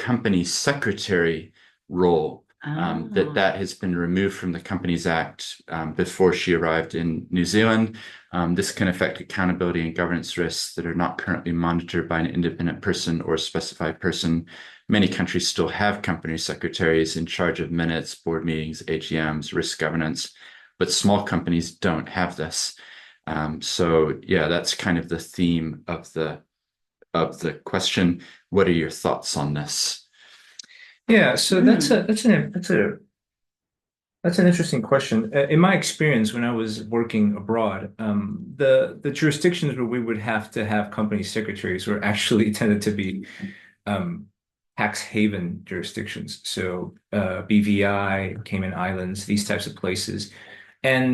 company secretary role. Ah, That has been removed from the Companies Act before she arrived in New Zealand. This can affect accountability and governance risks that are not currently monitored by an independent person or a specified person. Many countries still have company secretaries in charge of minutes, board meetings, AGMs, risk governance, but small companies don't have this. So yeah, that's kind of the theme of the question. What are your thoughts on this? Yeah, so hmm. that's an interesting question. In my experience, when I was working abroad, the jurisdictions where we would have to have company secretaries were actually tended to be um, tax haven jurisdictions. So BVI, Cayman Islands, these types of places. And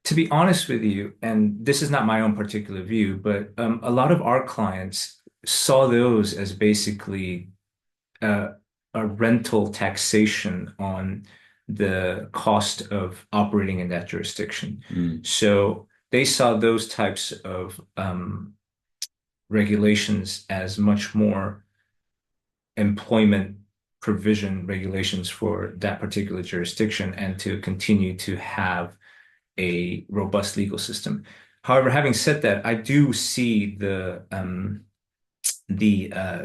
to be honest with you, and this is not my own particular view, but a lot of our clients saw those as basically uh, a rental taxation on the cost of operating in that jurisdiction. Mm, So they saw those types of regulations as much more employment provision regulations for that particular jurisdiction and to continue to have a robust legal system. However, having said that, I do see the uh,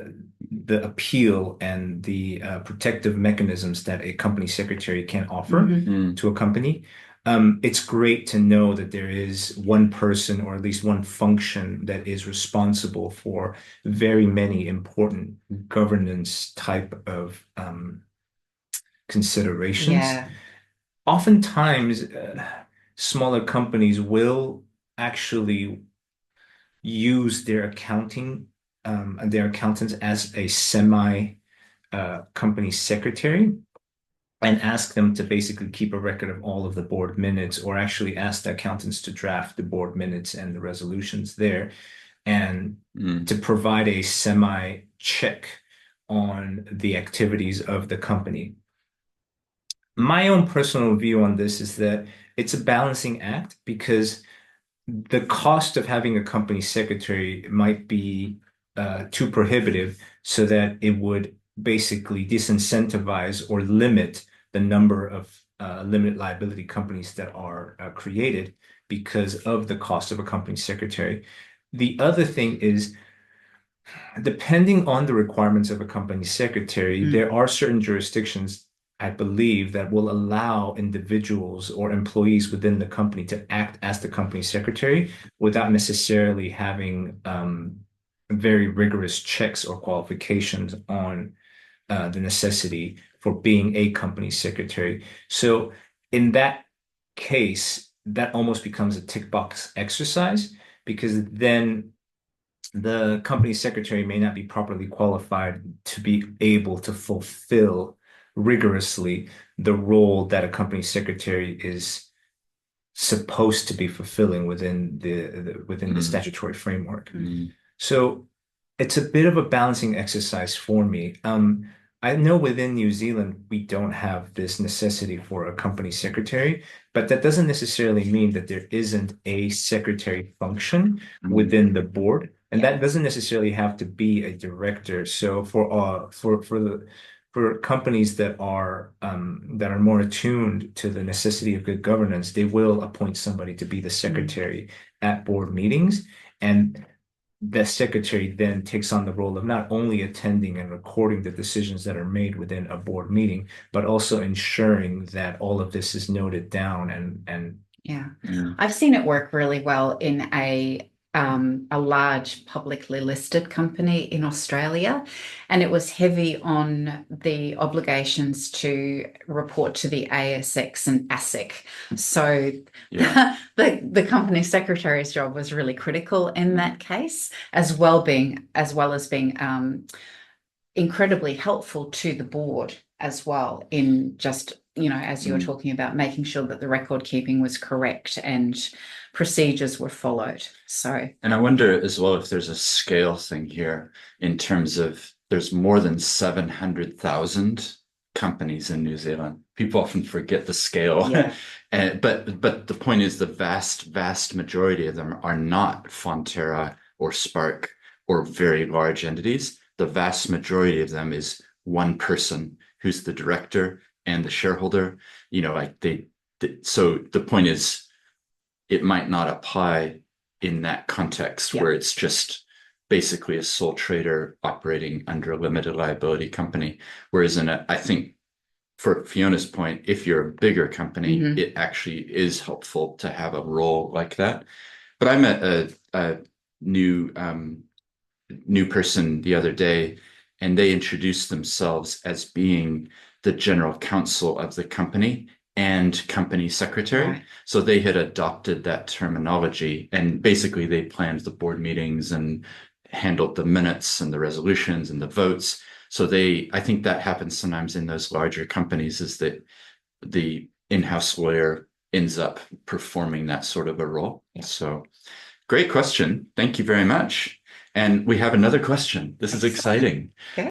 the appeal and the protective mechanisms that a company secretary can offer Hmm. mm, to a company. It's great to know that there is one person or at least one function that is responsible for very many important governance type of considerations. Yeah. Oftentimes, smaller companies will actually use their accounting and their accountants as a semi company secretary and ask them to basically keep a record of all of the board minutes or actually ask the accountants to draft the board minutes and the resolutions there and mm, to provide a semi check on the activities of the company. My own personal view on this is that it's a balancing act because the cost of having a company secretary might be too prohibitive so that it would basically disincentivize or limit the number of limited liability companies that are created because of the cost of a company secretary. The other thing is, depending on the requirements of a company secretary, Mm. there are certain jurisdictions, I believe, that will allow individuals or employees within the company to act as the company secretary without necessarily having very rigorous checks or qualifications on the necessity for being a company secretary. So in that case, that almost becomes a tick box exercise because then the company secretary may not be properly qualified to be able to fulfill rigorously the role that a company secretary is supposed to be fulfilling within within the mm, statutory framework. Mm. mm, So it's a bit of a balancing exercise for me. I know within New Zealand we don't have this necessity for a company secretary, but that doesn't necessarily mean that there isn't a secretary function mm, within the board, and Yeah. that doesn't necessarily have to be a director. So for companies that are more attuned to the necessity of good governance, they will appoint somebody to be the Mm. secretary at board meetings. And the secretary then takes on the role of not only attending and recording the decisions that are made within a board meeting, but also ensuring that all of this is noted down and Yeah. mm, I've seen it work really well in a large publicly listed company in Australia, and it was heavy on the obligations to report to the ASX and ASIC. So yeah. the company secretary's job was really critical in that case, as well as being incredibly helpful to the board as well in just, as you were Mm. talking about, making sure that the record keeping was correct and procedures were followed. So, And I wonder as well if there's a scale thing here in terms of there's more than 700,000 companies in New Zealand. People often forget the scale. yeah. But the point is the vast majority of them are not Fonterra or Spark or very large entities. The vast majority of them is one person who's the director and the shareholder. Like so the point is, it might not apply in that context where it's just basically a sole trader operating under a limited liability company. Whereas I think for Fiona's point, if you're a bigger company, it actually is helpful to have a role like that. But I met a new person the other day, and they introduced themselves as being the general counsel of the company and company secretary. Right. So they had adopted that terminology, and basically they planned the board meetings and handled the minutes and the resolutions and the votes. So I think that happens sometimes in those larger companies, is that the in-house lawyer ends up performing that sort of a role. So great question. Thank you very much. And we have another question. This is exciting. Okay.